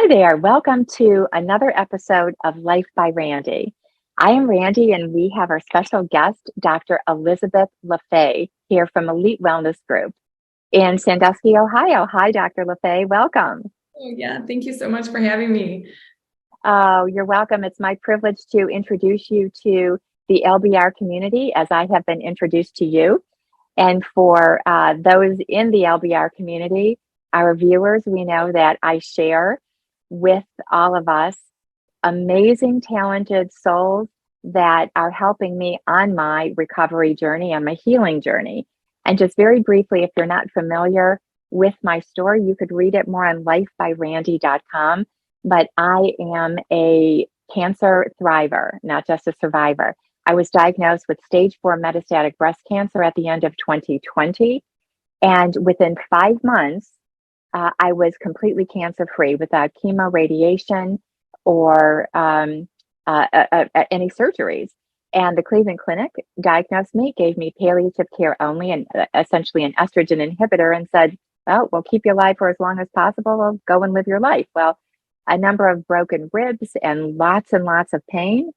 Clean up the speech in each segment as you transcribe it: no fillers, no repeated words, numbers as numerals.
Hi there. Welcome to another episode of Life by Randy. I am Randy, and we have our special guest, Dr. Elizabeth LaFay, here from Elite Wellness Group in Sandusky, Ohio. Hi, Dr. LaFay. Welcome. Oh, yeah. Thank you so much for having me. Oh, you're welcome. It's my privilege to introduce you to the LBR community as I have been introduced to you. And for those in the LBR community, our viewers, we know that I share with all of us amazing, talented souls that are helping me on my recovery journey and my healing journey. And just very briefly, if you're not familiar with my story, you could read it more on lifebyrandy.com. But I am a cancer thriver, not just a survivor. I was diagnosed with stage 4 metastatic breast cancer at the end of 2020. And within 5 months, I was completely cancer free without chemo, radiation, or any surgeries. And the Cleveland Clinic diagnosed me, gave me palliative care only, and essentially an estrogen inhibitor, and said, "Oh, we'll keep you alive for as long as possible. Well, go and live your life." Well, a number of broken ribs and lots of pain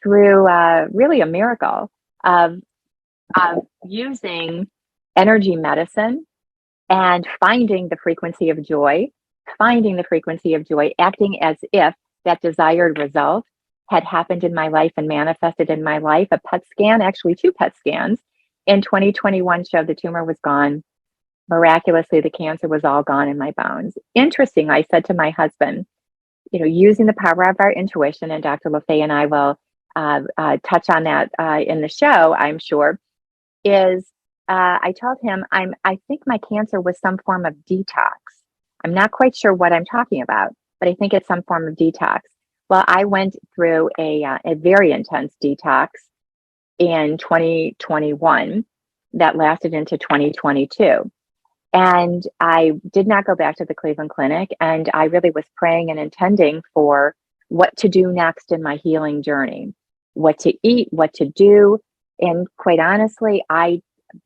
through really a miracle of using energy medicine and finding the frequency of joy, acting as if that desired result had happened in my life and manifested in my life. A PET scan, actually 2 PET scans in 2021 showed the tumor was gone. Miraculously, the cancer was all gone in my bones. Interesting, I said to my husband, using the power of our intuition, and Dr. LaFay and I will touch on that in the show, I'm sure, is I told him, I think my cancer was some form of detox. I'm not quite sure what I'm talking about, but I think it's some form of detox. Well, I went through a very intense detox in 2021 that lasted into 2022. And I did not go back to the Cleveland Clinic. And I really was praying and intending for what to do next in my healing journey, what to eat, what to do. And quite honestly,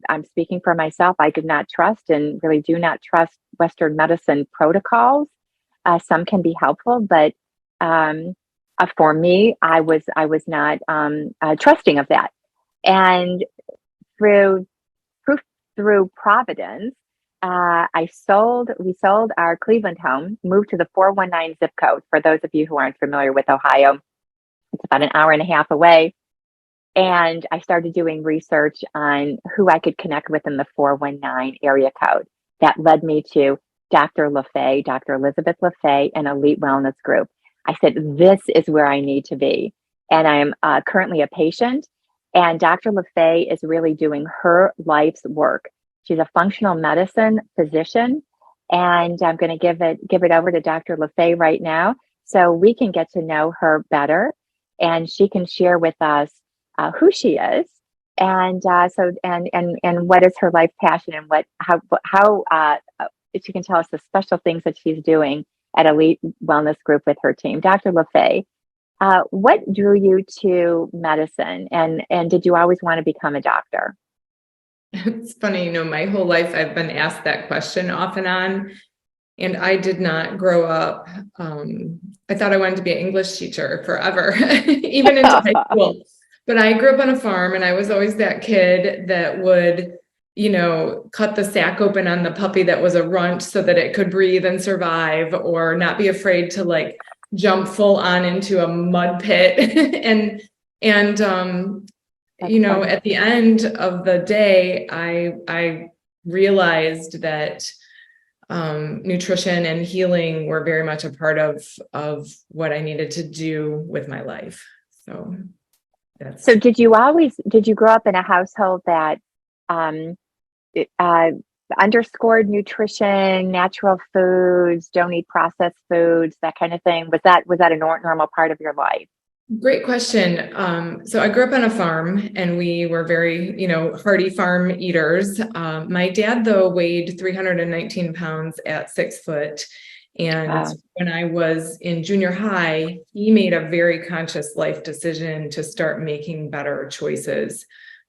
I'm speaking for myself. I did not trust and really do not trust Western medicine protocols. Some can be helpful, but for me, I was not trusting of that. And through Providence, we sold our Cleveland home, moved to the 419 zip code. For those of you who aren't familiar with Ohio, it's about an hour and a half away. And I started doing research on who I could connect with in the 419 area code. That led me to Dr. LaFay, Dr. Elizabeth LaFay, and Elite Wellness Group. I said, this is where I need to be. And I am currently a patient. And Dr. LaFay is really doing her life's work. She's a functional medicine physician. And I'm going to give it over to Dr. LaFay right now so we can get to know her better. And she can share with us who she is, and what is her life passion, and how she can tell us the special things that she's doing at Elite Wellness Group with her team. Dr. LaFay, what drew you to medicine, and did you always want to become a doctor? It's funny, my whole life I've been asked that question off and on, and I did not grow up. I thought I wanted to be an English teacher forever, even into high school. But I grew up on a farm, and I was always that kid that would, cut the sack open on the puppy that was a runt so that it could breathe and survive, or not be afraid to jump full on into a mud pit. and at the end of the day, I realized that nutrition and healing were very much a part of what I needed to do with my life. So did you grow up in a household that underscored nutrition, natural foods, don't eat processed foods, that kind of thing? Was that a normal part of your life? Great question. So I grew up on a farm, and we were very, hearty farm eaters. My dad, though, weighed 319 pounds at 6 foot. And when I was in junior high, he made a very conscious life decision to start making better choices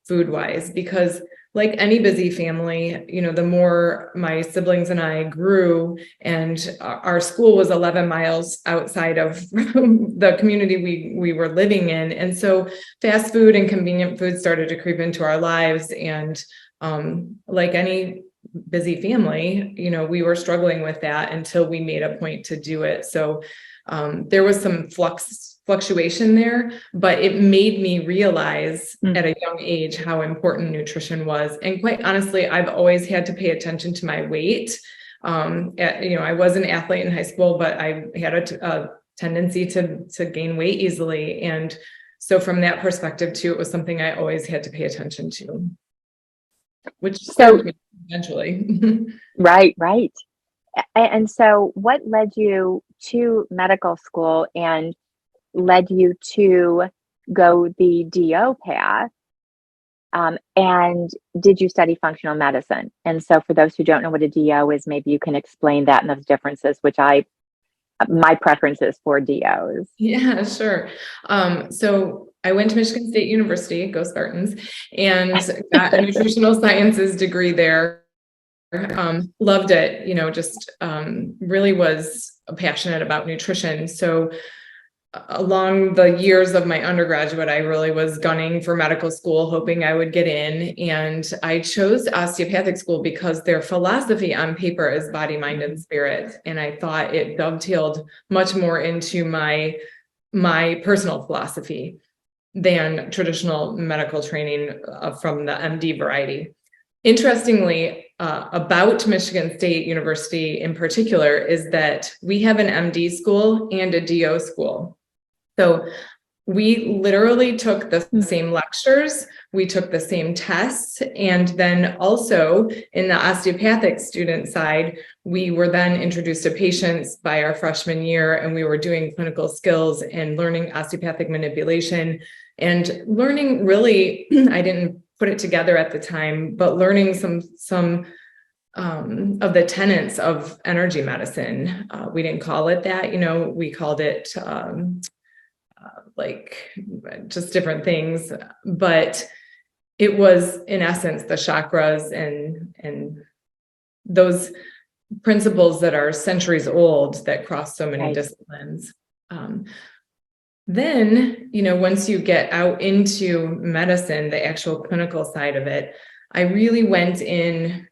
food-wise, because like any busy family, the more my siblings and I grew, and our school was 11 miles outside of the community we were living in. And so fast food and convenient food started to creep into our lives. And like any busy family, we were struggling with that until we made a point to do it. So there was some fluctuation there, but it made me realize at a young age how important nutrition was. And quite honestly, I've always had to pay attention to my weight. I was an athlete in high school, but I had a tendency to gain weight easily. And so from that perspective too, it was something I always had to pay attention to, which served me eventually. Right. And so what led you to medical school and led you to go the DO path? And did you study functional medicine? And so for those who don't know what a DO is, maybe you can explain that and those differences, which my preference is for DOs. Yeah, sure. So I went to Michigan State University, go Spartans, and got a nutritional sciences degree there. Loved it, just really was passionate about nutrition. So along the years of my undergraduate, I really was gunning for medical school, hoping I would get in. And I chose osteopathic school because their philosophy on paper is body, mind, and spirit. And I thought it dovetailed much more into my personal philosophy than traditional medical training from the MD variety. Interestingly, about Michigan State University in particular is that we have an MD school and a DO school. So we literally took the same lectures, we took the same tests, and then also in the osteopathic student side, we were then introduced to patients by our freshman year, and we were doing clinical skills and learning osteopathic manipulation and learning really, I didn't put it together at the time, but learning some of the tenets of energy medicine. We didn't call it that, we called it like just different things, but it was in essence the chakras and those principles that are centuries old that cross so many disciplines. Then, once you get out into medicine, the actual clinical side of it, I really went in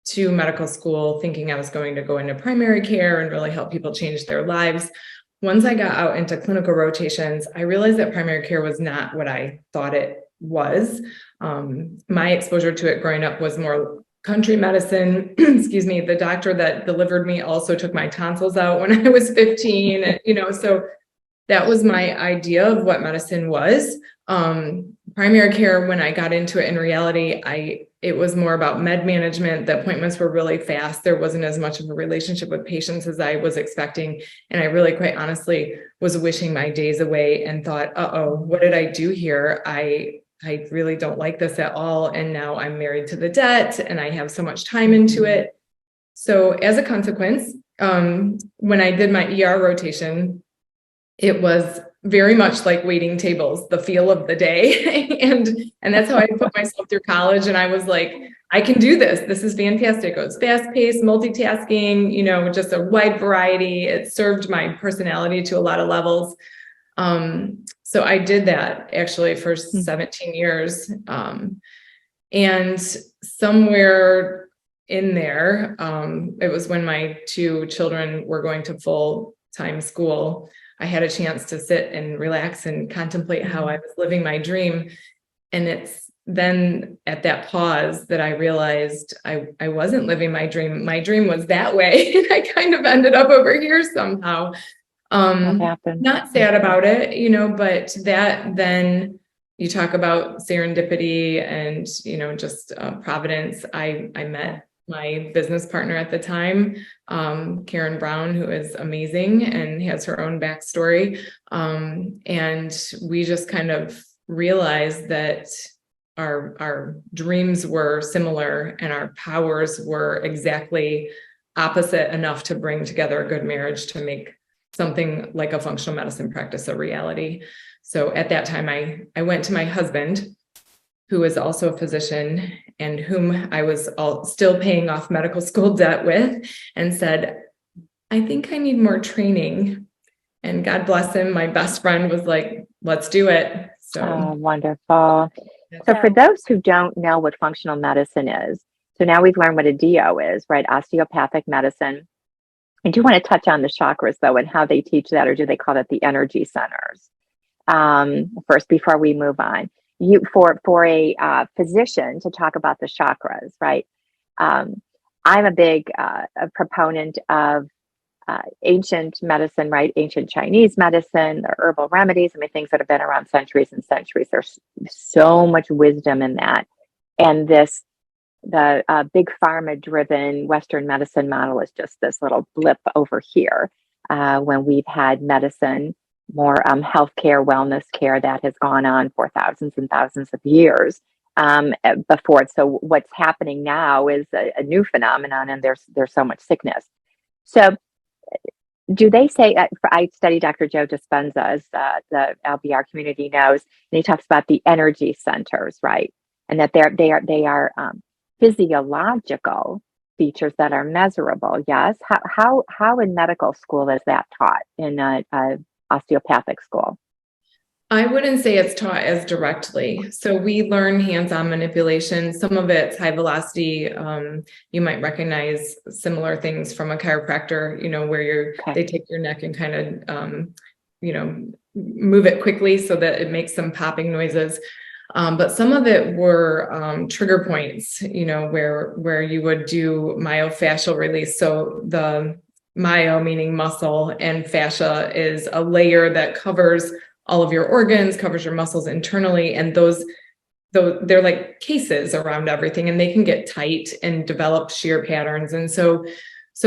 to medical school thinking I was going to go into primary care and really help people change their lives. Once I got out into clinical rotations, I realized that primary care was not what I thought it was. My exposure to it growing up was more country medicine. Excuse me. The doctor that delivered me also took my tonsils out when I was 15, so that was my idea of what medicine was. Primary care, when I got into it in reality, it was more about med management. The appointments were really fast. There wasn't as much of a relationship with patients as I was expecting. And I really, quite honestly, was wishing my days away and thought, what did I do here? I really don't like this at all. And now I'm married to the debt and I have so much time into it. So as a consequence, when I did my ER rotation, it was very much like waiting tables, the feel of the day. and that's how I put myself through college. And I was like, I can do this. This is fantastic. It was fast-paced, multitasking, just a wide variety. It served my personality to a lot of levels. So I did that actually for 17 years. And somewhere in there, it was when my two children were going to full-time school, I had a chance to sit and relax and contemplate how I was living my dream. And it's then at that pause that I realized I wasn't living my dream. My dream was that way. And I kind of ended up over here somehow. Not sad about it, but that then you talk about serendipity and, just providence. I met my business partner at the time, Karen Brown, who is amazing and has her own backstory. And we just kind of realized that our dreams were similar and our powers were exactly opposite enough to bring together a good marriage to make something like a functional medicine practice a reality. So at that time, I went to my husband, who is also a physician, and whom I was still paying off medical school debt with, and said, I think I need more training. And God bless him, my best friend was like, let's do it. Oh, So wonderful. So for those who don't know what functional medicine is, so now we've learned what a DO is, right? Osteopathic medicine. I do want to touch on the chakras though, and how they teach that, or do they call it the energy centers? First, before we move on, for a physician to talk about the chakras, right? I'm a big a proponent of ancient medicine, right? Ancient Chinese medicine, the herbal remedies. I mean, things that have been around centuries and centuries. There's so much wisdom in that, and the big pharma driven Western medicine model is just this little blip over here when we've had medicine, more healthcare, wellness care that has gone on for thousands and thousands of years before. So what's happening now is a new phenomenon, and there's so much sickness. So do they say, I study Dr. Joe Dispenza, as the LBR community knows, and he talks about the energy centers, right? And that they are physiological features that are measurable. Yes. How in medical school is that taught in a osteopathic school? I wouldn't say it's taught as directly. So we learn hands-on manipulation. Some of it's high velocity. You might recognize similar things from a chiropractor, where they take your neck and kind of, move it quickly so that it makes some popping noises. But some of it were trigger points, where you would do myofascial release. So the myo meaning muscle, and fascia is a layer that covers all of your organs, covers your muscles internally. And they're like cases around everything, and they can get tight and develop shear patterns. And so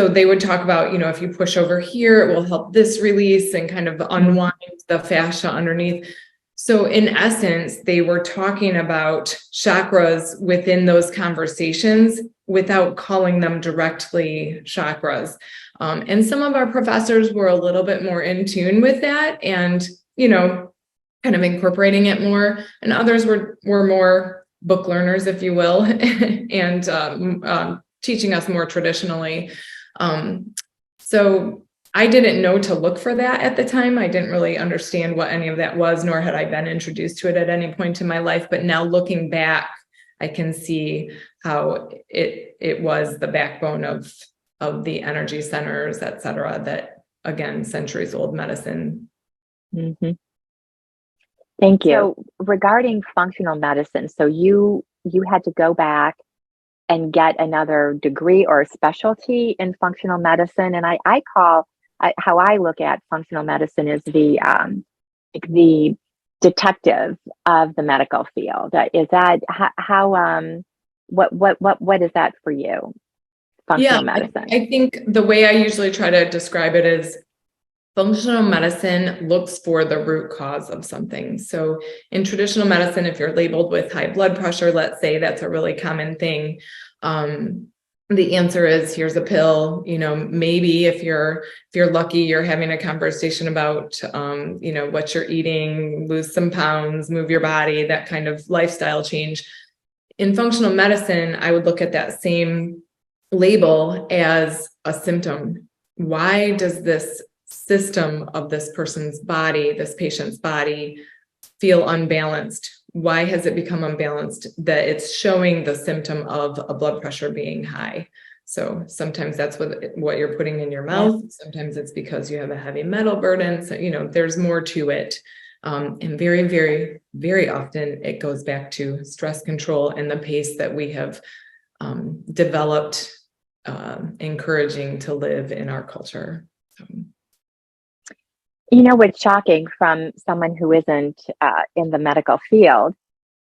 they would talk about, if you push over here, it will help this release and kind of unwind the fascia underneath. So in essence, they were talking about chakras within those conversations without calling them directly chakras. And some of our professors were a little bit more in tune with that, and kind of incorporating it more, and others were more book learners, if you will, and teaching us more traditionally. So I didn't know to look for that at the time. I didn't really understand what any of that was, nor had I been introduced to it at any point in my life. But now looking back, I can see how it was the backbone of the energy centers, et cetera, that, again, centuries old medicine. Mm-hmm. Thank you. So regarding functional medicine, so you had to go back and get another degree or a specialty in functional medicine. And how I look at functional medicine is the detective of the medical field. Is that how what is that for you? Functional medicine. I think the way I usually try to describe it is functional medicine looks for the root cause of something. So in traditional medicine, if you're labeled with high blood pressure, let's say, that's a really common thing. The answer is, here's a pill. Maybe if you're lucky, you're having a conversation about, what you're eating, lose some pounds, move your body, that kind of lifestyle change. In functional medicine, I would look at that same label as a symptom. Why does this system of this person's body, this patient's body, feel unbalanced? Why has it become unbalanced? That it's showing the symptom of a blood pressure being high. So sometimes that's what you're putting in your mouth. Sometimes it's because you have a heavy metal burden. So, there's more to it. And very, very, very often it goes back to stress control and the pace that we have developed, encouraging to live in our culture. So. What's shocking from someone who isn't in the medical field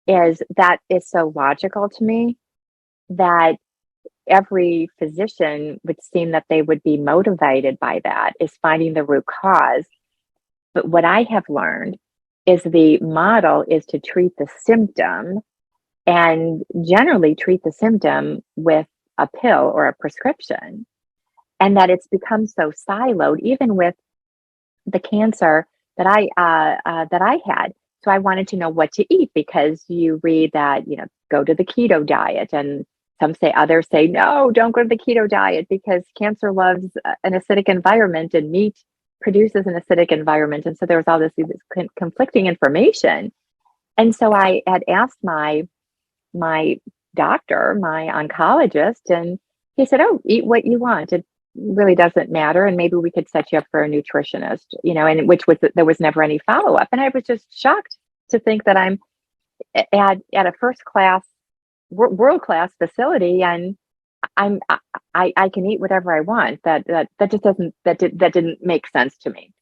is that it's so logical to me that every physician would seem that they would be motivated by that, is finding the root cause. But what I have learned is the model is to treat the symptom, and generally treat the symptom with a pill or a prescription, and that it's become so siloed, even with the cancer that I had. So I wanted to know what to eat, because you read that, go to the keto diet, and others say, no, don't go to the keto diet because cancer loves an acidic environment and meat produces an acidic environment. And so there was all this conflicting information. And so I had asked my doctor, my oncologist, and he said, oh, eat what you want. It really doesn't matter. And maybe we could set you up for a nutritionist, and there was never any follow-up. And I was just shocked to think that I'm at a first-class, world-class facility, and I can eat whatever I want. That just didn't make sense to me.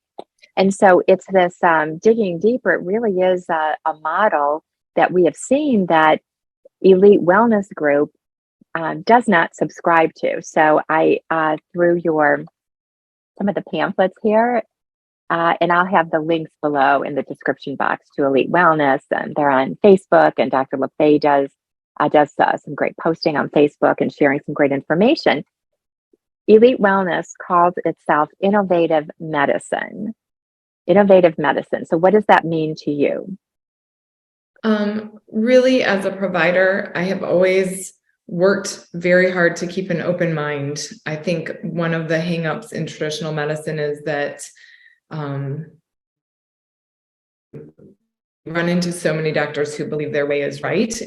And so it's this digging deeper. It really is a model that we have seen that Elite Wellness Group does not subscribe to. So I threw some of the pamphlets here, and I'll have the links below in the description box to Elite Wellness, and they're on Facebook. And Dr. LaFay does some great posting on Facebook and sharing some great information. Elite Wellness calls itself innovative medicine. Innovative medicine. So what does that mean to you? Really, as a provider, I have always worked very hard to keep an open mind. I think one of the hangups in traditional medicine is that run into so many doctors who believe their way is right.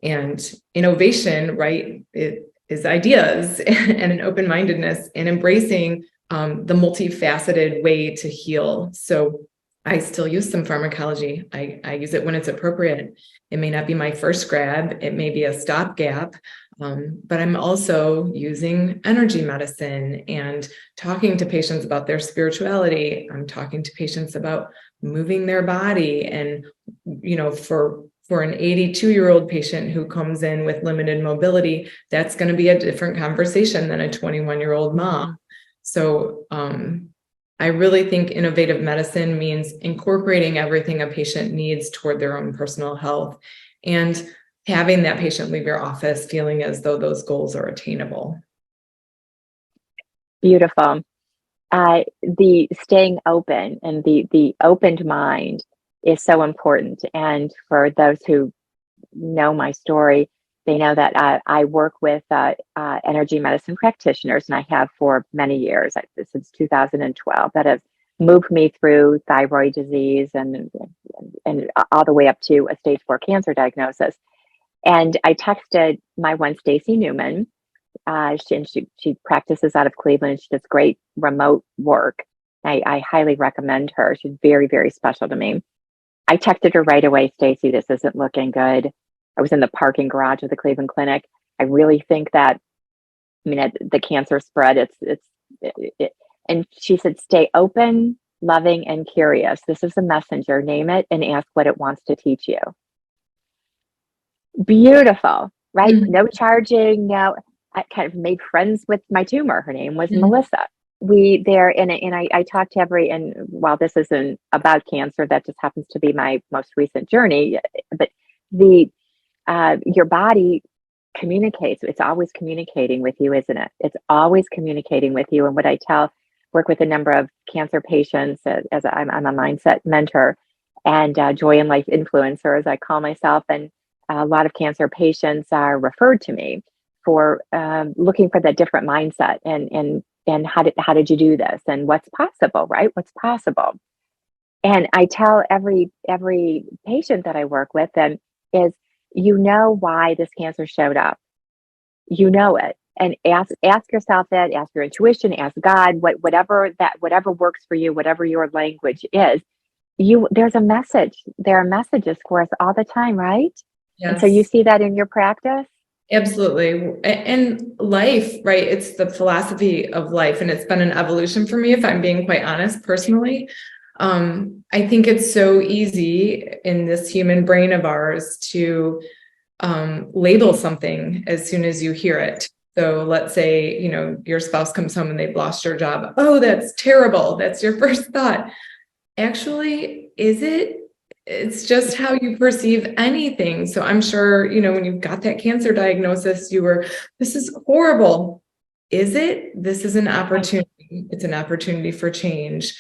And innovation, right, it is ideas and an open-mindedness and embracing the multifaceted way to heal. So I still use some pharmacology. I use it when it's appropriate. It may not be my first grab. It may be a stopgap, but I'm also using energy medicine and talking to patients about their spirituality. I'm talking to patients about moving their body. And, for an 82-year-old patient who comes in with limited mobility, that's going to be a different conversation than a 21-year-old mom. So I really think innovative medicine means incorporating everything a patient needs toward their own personal health and having that patient leave your office feeling as though those goals are attainable. Beautiful. The staying open and the opened mind is so important. And for those who know my story, they know that I work with energy medicine practitioners, and I have for many years, since 2012, that have moved me through thyroid disease and all the way up to a stage 4 cancer diagnosis. And I texted my one, Stacy Newman. She practices out of Cleveland. She does great remote work. I highly recommend her. She's very, very special to me. I texted her right away, Stacy, this isn't looking good. I was in the parking garage of the Cleveland Clinic. I really think that, the cancer spread, and she said, stay open, loving, and curious. This is a messenger. Name it and ask what it wants to teach you. Beautiful, right? Mm-hmm. No charging. No, I kind of made friends with my tumor. Her name was Mm-hmm. Melissa. I talked to and while this isn't about cancer, that just happens to be my most recent journey, but your body communicates. It's always communicating with you, isn't it? It's always communicating with you. And what I work with a number of cancer patients as I'm a mindset mentor and joy in life influencer, as I call myself. And a lot of cancer patients are referred to me for looking for that different mindset and how did you do this and what's possible, right? What's possible. And I tell every patient that I work with is, why this cancer showed up. You know it. And ask yourself that, ask your intuition, ask God, whatever works for you, whatever your language is. There's a message. There are messages for us all the time, right? Yes. And so you see that in your practice? Absolutely. And life, right? It's the philosophy of life. And it's been an evolution for me, if I'm being quite honest, personally. I think it's so easy in this human brain of ours to label something as soon as you hear it. So let's say, your spouse comes home and they've lost your job. Oh, that's terrible. That's your first thought. Actually, is it? It's just how you perceive anything. So I'm sure, when you got that cancer diagnosis, this is horrible. Is it? This is an opportunity. It's an opportunity for change.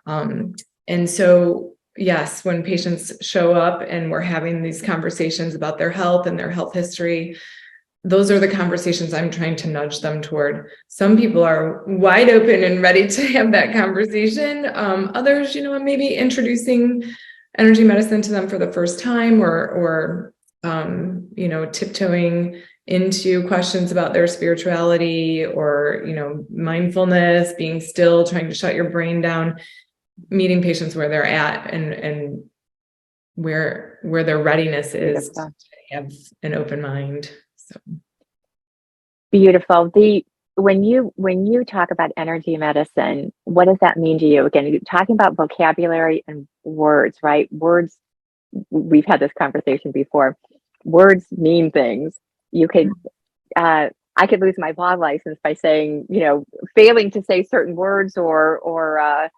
And so, yes, when patients show up and we're having these conversations about their health and their health history, those are the conversations I'm trying to nudge them toward. Some people are wide open and ready to have that conversation. Others, maybe introducing energy medicine to them for the first time, or tiptoeing into questions about their spirituality, or, mindfulness, being still, trying to shut your brain down, meeting patients where they're at, and where their readiness is to have an open mind. So Beautiful. When you talk about energy medicine, what does that mean to you? Again, you're talking about vocabulary and words, right? Words, we've had this conversation before. Words mean things. You could, I could lose my law license by saying, failing to say certain words, or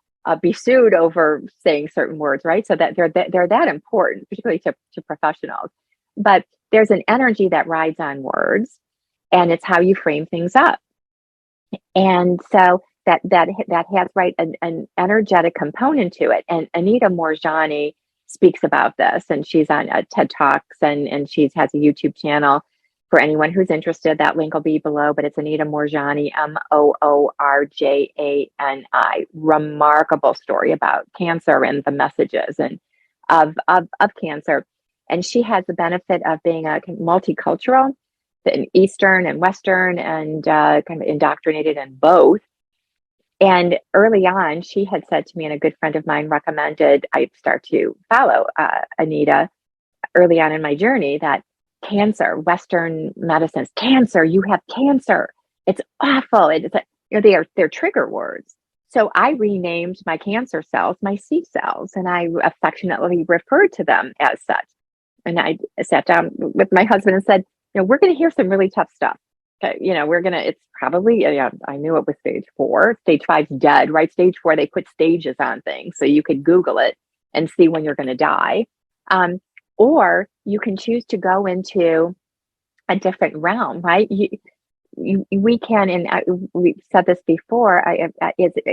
be sued over saying certain words, right? So that they're that important, particularly to professionals. But there's an energy that rides on words, and it's how you frame things up. And so that has, right, an energetic component to it. And Anita Moorjani speaks about this, and she's on TED Talks, and she has a YouTube channel for anyone who's interested. That link will be below, but it's Anita Moorjani, Moorjani. Remarkable story about cancer and the messages and of cancer. And she has the benefit of being a multicultural, in Eastern and Western, and kind of indoctrinated in both. And early on, she had said to me, and a good friend of mine recommended I start to follow Anita early on in my journey, that cancer, Western medicines, cancer, you have cancer, it's awful. It's they're trigger words. So I renamed my cancer cells my seed cells, and I affectionately referred to them as such. And I sat down with my husband and said, we're going to hear some really tough stuff. Okay, it's probably, I knew it was stage 4. Stage 5's dead, right? Stage 4, they put stages on things, so you could Google it and see when you're going to die. Or you can choose to go into a different realm, right? We can, and we've said this before,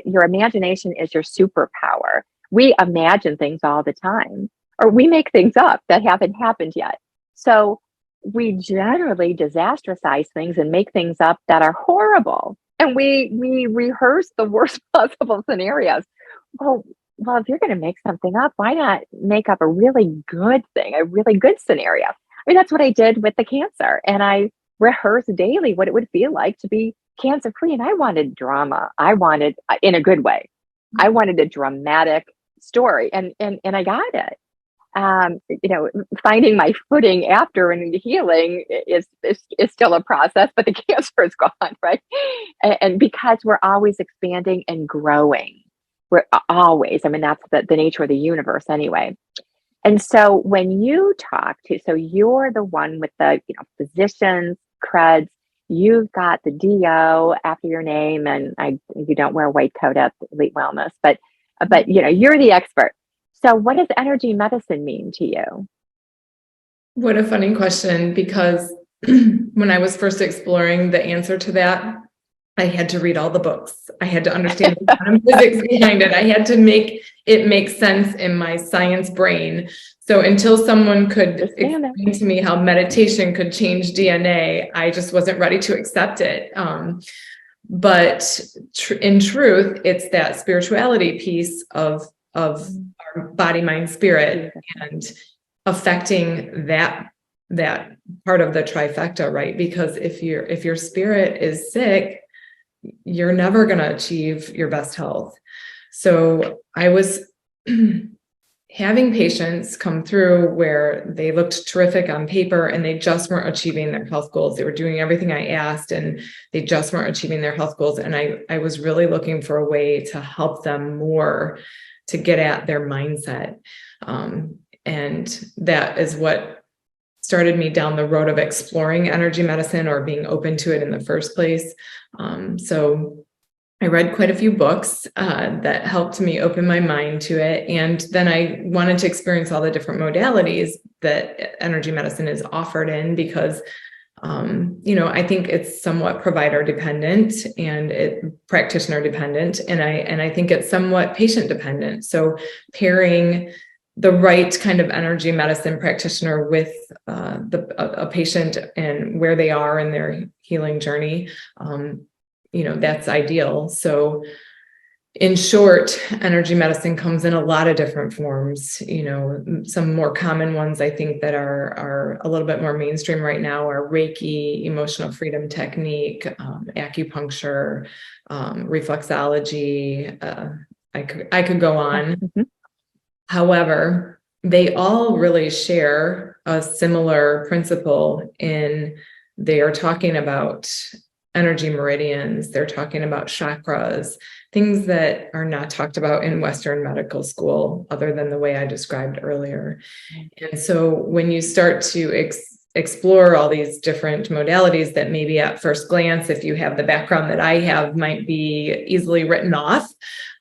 your imagination is your superpower. We imagine things all the time, or we make things up that haven't happened yet. So we generally disastrosize things and make things up that are horrible. And we rehearse the worst possible scenarios. Well, if you're going to make something up, why not make up a really good thing, a really good scenario? I mean, that's what I did with the cancer. And I rehearsed daily what it would feel like to be cancer free. And I wanted drama. I wanted, in a good way, I wanted a dramatic story, and I got it. Finding my footing after and healing is still a process, but the cancer is gone, right? And because we're always expanding and growing, we're always, that's the nature of the universe anyway. And so when you so you're the one with the, physicians, creds, you've got the DO after your name, and you don't wear a white coat at Elite Wellness, but you're the expert. So what does energy medicine mean to you? What a funny question, because when I was first exploring the answer to that, I had to read all the books. I had to understand the quantum physics behind it. I had to make it make sense in my science brain. So until someone could explain to me how meditation could change DNA, I just wasn't ready to accept it. But in truth, it's that spirituality piece of our body, mind, spirit, and affecting that part of the trifecta, right? Because if your spirit is sick, you're never going to achieve your best health. So I was having patients come through where they looked terrific on paper and they just weren't achieving their health goals. They were doing everything I asked and they just weren't achieving their health goals. And I was really looking for a way to help them more to get at their mindset. And that is what started me down the road of exploring energy medicine, or being open to it in the first place. So I read quite a few books that helped me open my mind to it. And then I wanted to experience all the different modalities that energy medicine is offered in, because I think it's somewhat provider dependent and practitioner dependent. And I think it's somewhat patient dependent. So pairing the right kind of energy medicine practitioner with a patient and where they are in their healing journey, that's ideal. So in short, energy medicine comes in a lot of different forms. Some more common ones I think that are a little bit more mainstream right now are Reiki, emotional freedom technique, acupuncture, reflexology. I could go on. Mm-hmm. However, they all really share a similar principle in they are talking about energy meridians, they're talking about chakras, things that are not talked about in Western medical school, other than the way I described earlier. And so when you start to explore all these different modalities that maybe at first glance, if you have the background that I have, might be easily written off,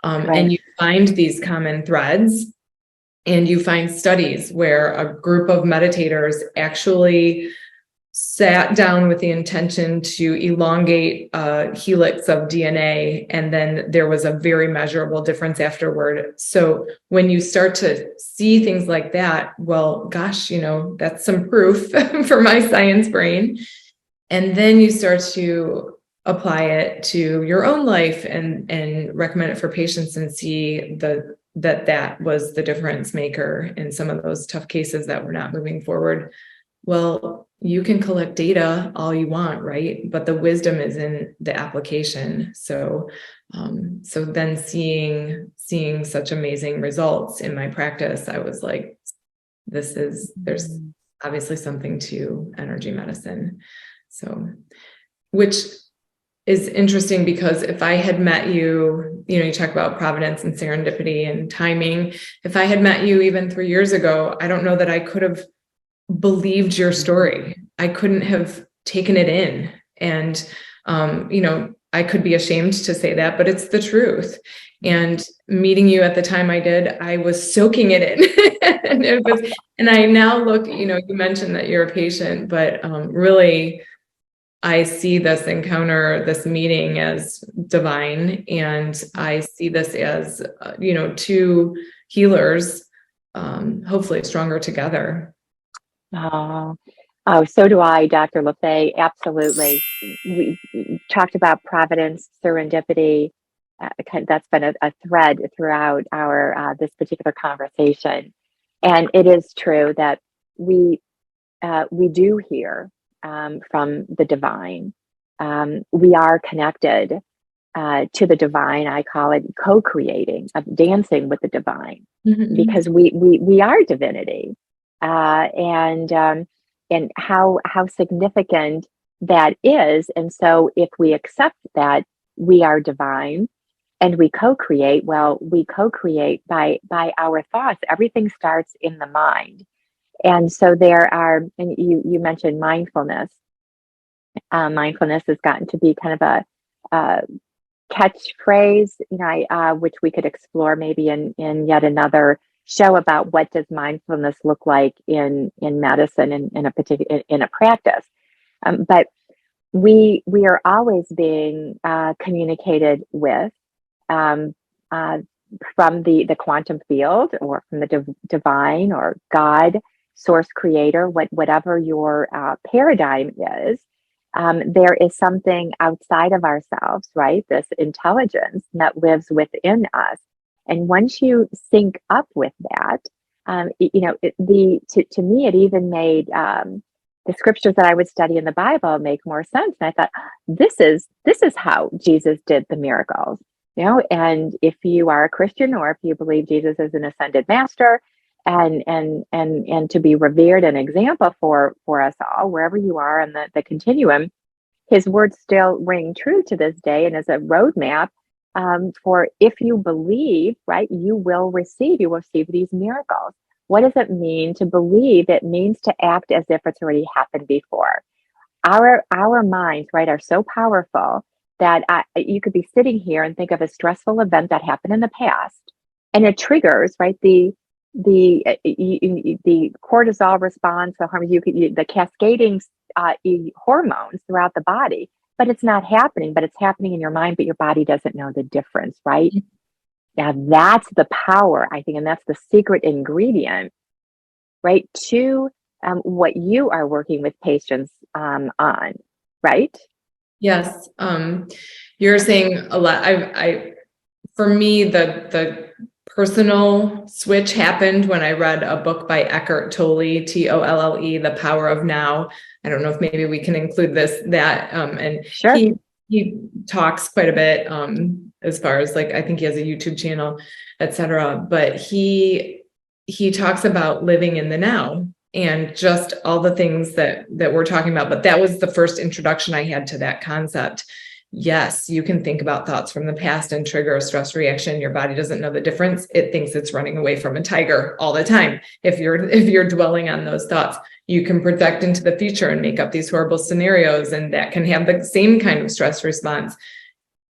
and you find these common threads, and you find studies where a group of meditators actually sat down with the intention to elongate a helix of DNA, and then there was a very measurable difference afterward. So when you start to see things like that, well, gosh, that's some proof for my science brain. And then you start to apply it to your own life and recommend it for patients and see that was the difference maker in some of those tough cases that were not moving forward. Well, you can collect data all you want, right? But the wisdom is in the application. So then seeing such amazing results in my practice, I was like, there's obviously something to energy medicine. So, which is interesting because if I had met you, you talk about providence and serendipity and timing. If I had met you even 3 years ago, I don't know that I could have believed your story. I couldn't have taken it in. And, I could be ashamed to say that, but it's the truth. And meeting you at the time I did, I was soaking it in. and I now look, you mentioned that you're a patient, but really, I see this encounter, this meeting as divine. And I see this as, two healers, hopefully stronger together. Oh, so do I, Dr. LaFay. Absolutely. We talked about providence, serendipity. That's been a thread throughout our this particular conversation, and it is true that we do hear from the divine. We are connected to the divine. I call it co-creating, dancing with the divine, because we are divinity. And how significant that is. And so if we accept that we are divine and we co-create, well, we co-create by our thoughts. Everything starts in the mind. And so there are, and you mentioned mindfulness. Mindfulness has gotten to be kind of a catchphrase, which we could explore maybe in yet another show about what does mindfulness look like in medicine in a particular in a practice. But we are always being communicated with from the quantum field, or from the divine or God, source creator, whatever your paradigm is. There is something outside of ourselves, right? This intelligence that lives within us. And once you sync up with that, to me, it even made the scriptures that I would study in the Bible make more sense. And I thought, this is how Jesus did the miracles, And if you are a Christian, or if you believe Jesus is an ascended master, and to be revered and example for us all, wherever you are in the continuum, his words still ring true to this day, and as a roadmap. For if you believe, right, you will receive these miracles. What does it mean to believe? It means to act as if it's already happened before. Our minds, right, are so powerful that you could be sitting here and think of a stressful event that happened in the past, and it triggers, right, the cortisol response, the cascading hormones throughout the body. But it's not happening, but it's happening in your mind, but your body doesn't know the difference, right? Now that's the power, I think, and that's the secret ingredient, right, to what you are working with patients on, right? Yes. You're saying a lot. For me, the personal switch happened when I read a book by Eckhart Tolle, Tolle, The Power of Now. I don't know if maybe we can include and Sure. he talks quite a bit, as far as like, I think he has a YouTube channel, etc. But he talks about living in the now and just all the things that we're talking about. But that was the first introduction I had to that concept. Yes, you can think about thoughts from the past and trigger a stress reaction. Your body doesn't know the difference. It thinks it's running away from a tiger all the time. If you're dwelling on those thoughts, you can project into the future and make up these horrible scenarios, and that can have the same kind of stress response.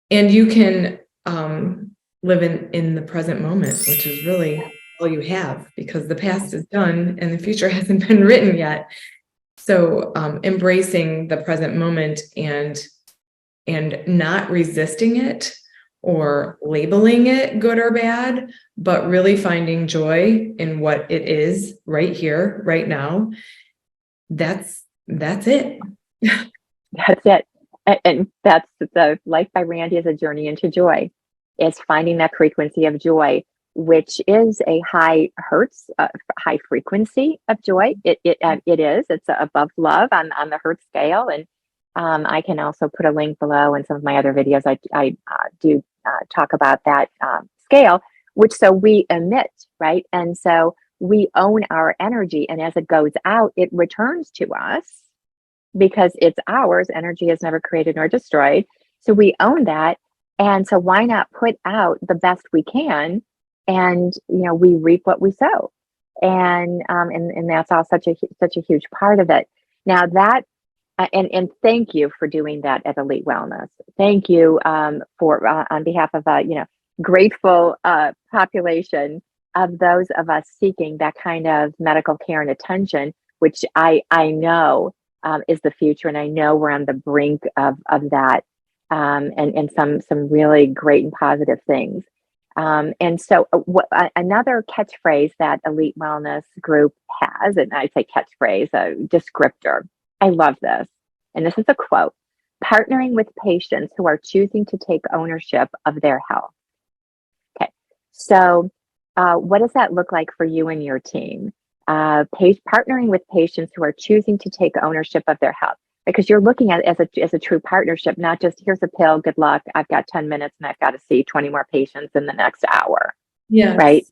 And you can live in the present moment, which is really all you have, because the past is done and the future hasn't been written yet. So embracing the present moment and not resisting it or labeling it good or bad, but really finding joy in what it is right here, right now. That's it. That's it. And that's the Life by Randy is a journey into joy, is finding that frequency of joy, which is a high hertz, high frequency of joy. It is. It's above love on the hertz scale. And I can also put a link below in some of my other videos. I do talk about that scale, which so we emit, right? And so we own our energy. And as it goes out, it returns to us because it's ours. Energy is never created nor destroyed. So we own that. And so why not put out the best we can? And, we reap what we sow. And that's all such a huge part of it. Now that, and thank you for doing that at Elite Wellness. Thank you for on behalf of grateful population of those of us seeking that kind of medical care and attention, which I know is the future, and I know we're on the brink of that, and some really great and positive things. And so another catchphrase that Elite Wellness Group has, and I say catchphrase, a descriptor. I love this. And this is a quote: partnering with patients who are choosing to take ownership of their health. Okay. So what does that look like for you and your team? Partnering with patients who are choosing to take ownership of their health, because you're looking at it as a true partnership, not just here's a pill, good luck, I've got 10 minutes and I've got to see 20 more patients in the next hour. Yes. Right.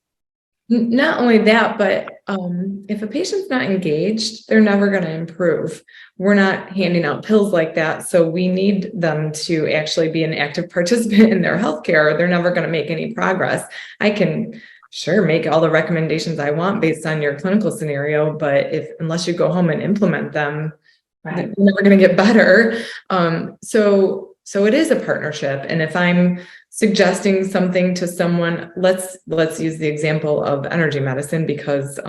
Not only that, but if a patient's not engaged, they're never going to improve. We're not handing out pills like that. So we need them to actually be an active participant in their healthcare. They're never going to make any progress. I can sure make all the recommendations I want based on your clinical scenario, but unless you go home and implement them, right, they're never going to get better. So it is a partnership. And if I'm suggesting something to someone, let's use the example of energy medicine, because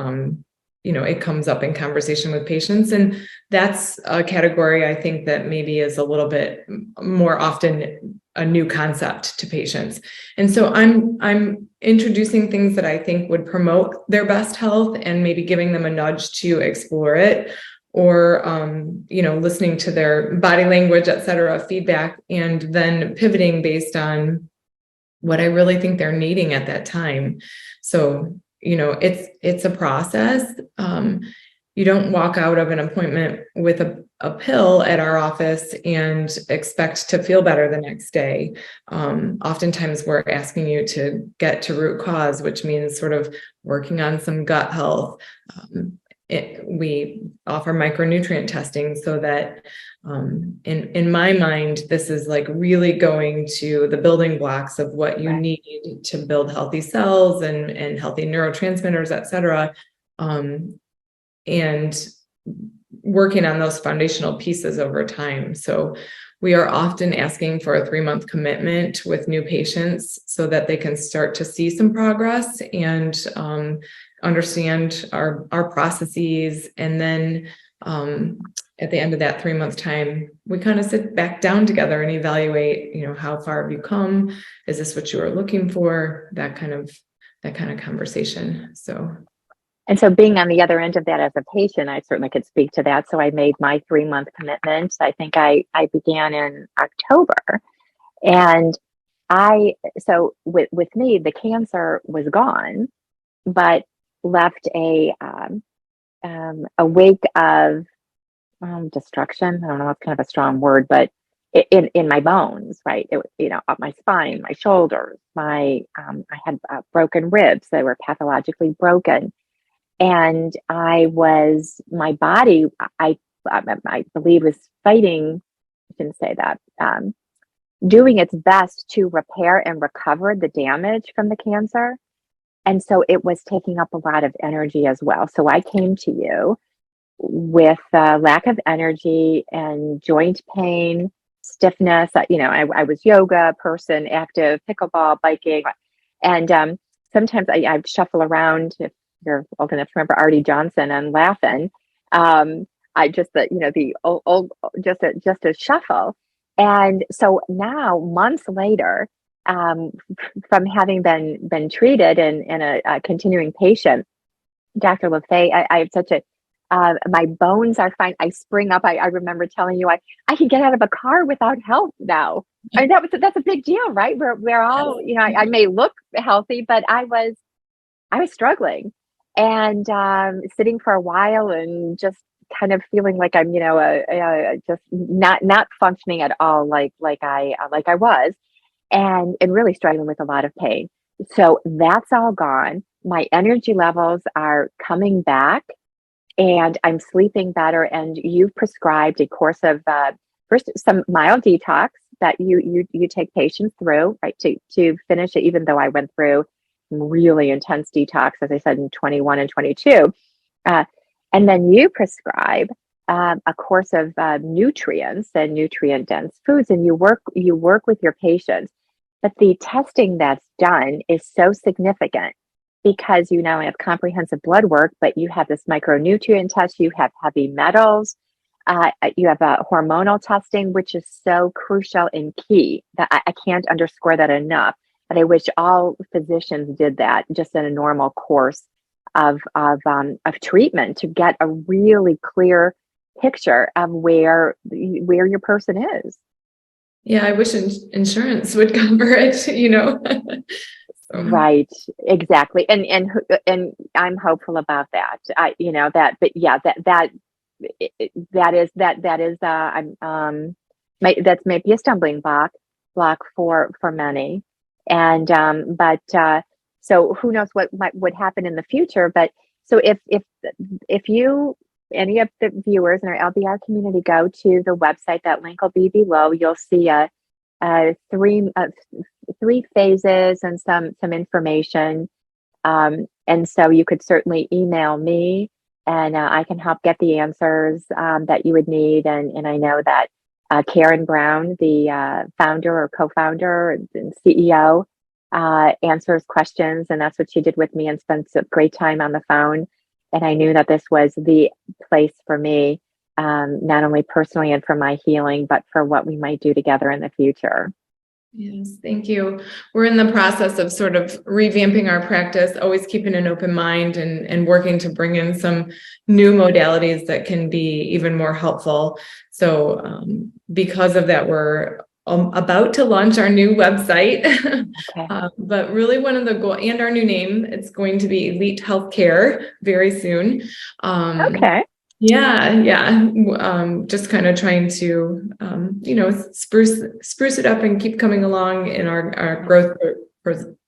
it comes up in conversation with patients, and that's a category I think that maybe is a little bit more often a new concept to patients. And so I'm introducing things that I think would promote their best health, and maybe giving them a nudge to explore it, or listening to their body language, et cetera, feedback, and then pivoting based on what I really think they're needing at that time. So, it's a process. You don't walk out of an appointment with a pill at our office and expect to feel better the next day. Oftentimes we're asking you to get to root cause, which means sort of working on some gut health. We offer micronutrient testing so that in my mind, this is like really going to the building blocks of what you need to build healthy cells and healthy neurotransmitters, et cetera. And working on those foundational pieces over time. So we are often asking for a 3-month commitment with new patients so that they can start to see some progress and understand our processes, and then at the end of that 3-month time, we kind of sit back down together and evaluate, how far have you come? Is this what you were looking for? That kind of conversation. And so being on the other end of that as a patient, I certainly could speak to that. So I made my 3-month commitment. I think I began in October. And so with me, the cancer was gone, but left a wake of destruction. I don't know, it's kind of a strong word, but in my bones, right? Up my spine, my shoulders, I had broken ribs that were pathologically broken. And my body, I believe, was fighting, I shouldn't say that, doing its best to repair and recover the damage from the cancer. And so it was taking up a lot of energy as well. So I came to you with lack of energy and joint pain, stiffness. I was yoga person, active, pickleball, biking. And sometimes I'd shuffle around. If you're old enough to remember Artie Johnson and Laughing, I just the old just a shuffle. And so now, months later, from having been treated and a continuing patient, Dr. LaFay, I have such a my bones are fine. I spring up. I remember telling you I can get out of a car without help now. I mean, that's a big deal, right? We're all, I may look healthy, but I was struggling and sitting for a while and just kind of feeling like I'm, just not functioning at all like I was, and really struggling with a lot of pain. So that's all gone. My energy levels are coming back, and I'm sleeping better. And you've prescribed a course of first some mild detox that you take patients through, right, to finish it. Even though I went through really intense detox, as I said, in 21 and 22. And then you prescribe a course of nutrients and nutrient dense foods, and you work with your patients. But the testing that's done is so significant because you now have comprehensive blood work, but you have this micronutrient test, you have heavy metals, you have hormonal testing, which is so crucial and key. That I can't underscore that enough. But I wish all physicians did that just in a normal course of treatment to get a really clear picture of where your person is. Yeah, I wish insurance would cover it. So. Right, exactly, and I'm hopeful about that. But yeah, that is that's maybe a stumbling block for many. And but so who knows what would happen in the future. But so if you, any of the viewers in our LBR community, go to the website, that link will be below, you'll see three phases and some information. And so you could certainly email me, and I can help get the answers that you would need. And I know that Karen Brown, the founder or co-founder and CEO, answers questions, and that's what she did with me, and spent a great time on the phone. And I knew that this was the place for me, not only personally and for my healing, but for what we might do together in the future. Yes, thank you. We're in the process of sort of revamping our practice, always keeping an open mind and working to bring in some new modalities that can be even more helpful. So because of that, we're about to launch our new website. Okay. But really one of the goals, and our new name, it's going to be Elite Healthcare very soon. Okay. Yeah. Just kind of trying to, spruce it up and keep coming along in our growth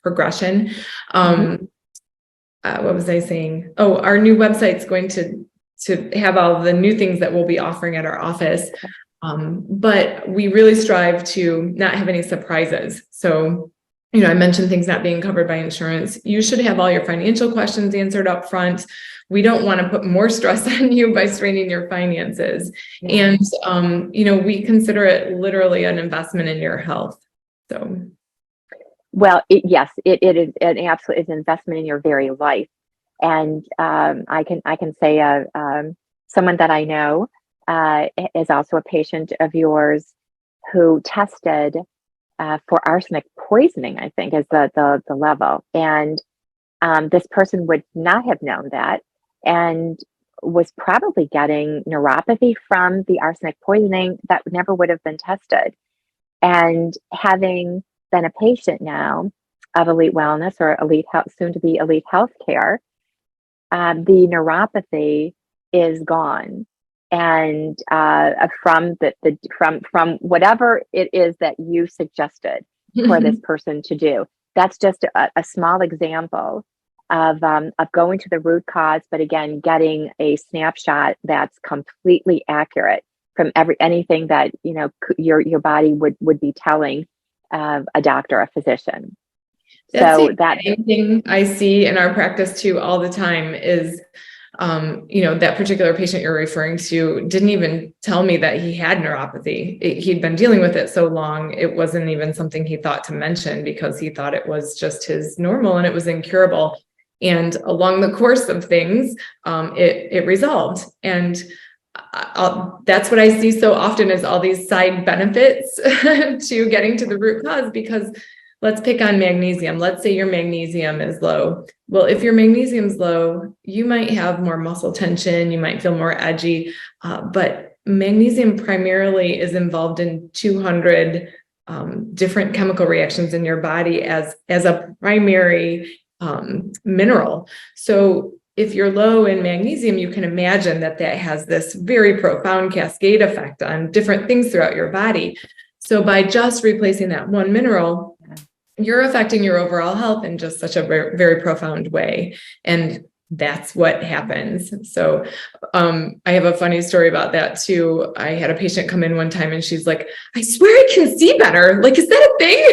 progression. What was I saying? Oh, our new website's going to have all the new things that we'll be offering at our office. But we really strive to not have any surprises. So, I mentioned things not being covered by insurance. You should have all your financial questions answered up front. We don't want to put more stress on you by straining your finances. Yeah. And, we consider it literally an investment in your health. So. Well, yes, it is an absolute investment in your very life. And I can say someone that I know is also a patient of yours who tested for arsenic poisoning, I think is the level. And this person would not have known that and was probably getting neuropathy from the arsenic poisoning that never would have been tested. And having been a patient now of Elite Wellness or Elite Health, soon to be Elite Healthcare, the neuropathy is gone, and from from whatever it is that you suggested for this person to do. That's just a small example of going to the root cause, but again, getting a snapshot that's completely accurate from anything that your body would be telling a doctor, a physician. That's So the same thing I see in our practice too all the time is, that particular patient you're referring to didn't even tell me that he had neuropathy. He'd been dealing with it so long, it wasn't even something he thought to mention because he thought it was just his normal and it was incurable. And along the course of things, it resolved. And that's what I see so often is all these side benefits to getting to the root cause, because let's pick on magnesium. Let's say your magnesium is low. Well, if your magnesium is low, you might have more muscle tension, you might feel more edgy, but magnesium primarily is involved in 200 different chemical reactions in your body as a primary mineral. So if you're low in magnesium, you can imagine that has this very profound cascade effect on different things throughout your body. So by just replacing that one mineral, you're affecting your overall health in just such a very, very profound way. And that's what happens. So I have a funny story about that too. I had a patient come in one time and she's like, I swear I can see better. Like, is that a thing?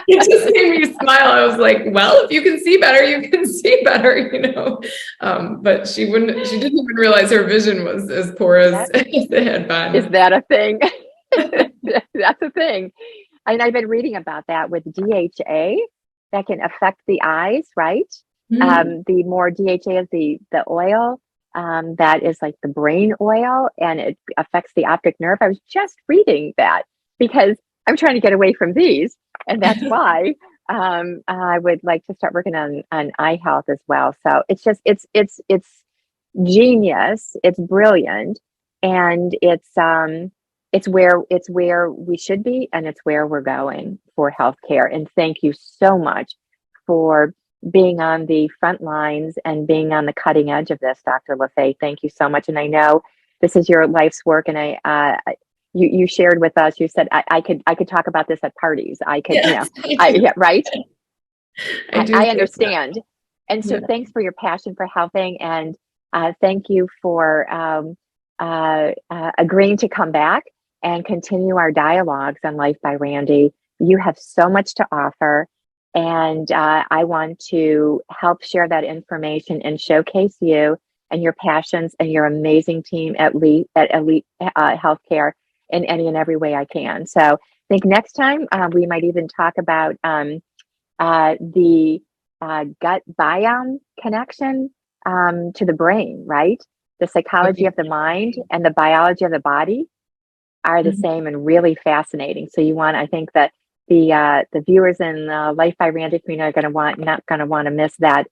It just made me smile. I was like, well, if you can see better, you can see better, but she didn't even realize her vision was as poor as it had been. Is that a thing? That's a thing. And I've been reading about that with DHA that can affect the eyes, right? Mm-hmm. The more DHA is the oil that is like the brain oil, and it affects the optic nerve. I was just reading that because I'm trying to get away from these, and that's why I would like to start working on eye health as well. So it's just it's genius, it's brilliant, and it's where we should be, and it's where we're going for healthcare. And thank you so much for being on the front lines and being on the cutting edge of this, Dr. LaFay. Thank you so much. And I know this is your life's work, and you shared with us. You said I could talk about this at parties. I could, yes, right? I understand. That. And so, thanks for your passion for helping, and thank you for agreeing to come back and continue our dialogues on Life by Randy. You have so much to offer, and I want to help share that information and showcase you and your passions and your amazing team at Elite Healthcare in any and every way I can. So I think next time we might even talk about the gut biome connection to the brain, right? The psychology of the mind and the biology of the body are the same and really fascinating. So I think that the viewers in the Life by Randy community are not going to want to miss that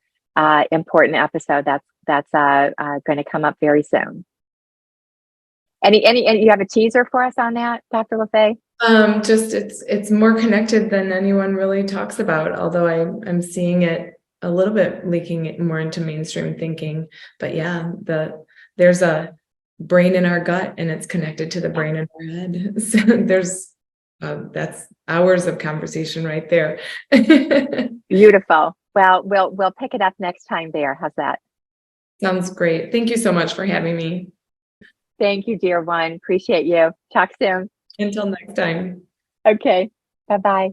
important episode that's going to come up very soon. Any you have a teaser for us on that, Dr. LaFay? Just it's more connected than anyone really talks about, although I'm seeing it a little bit leaking it more into mainstream thinking. But yeah, there's a brain in our gut and it's connected to the brain in our head. So there's that's hours of conversation right there. Beautiful. Well, we'll pick it up next time there. How's that? Sounds great. Thank you so much for having me. Thank you, dear one. Appreciate you. Talk soon. Until next time. Okay. Bye-bye.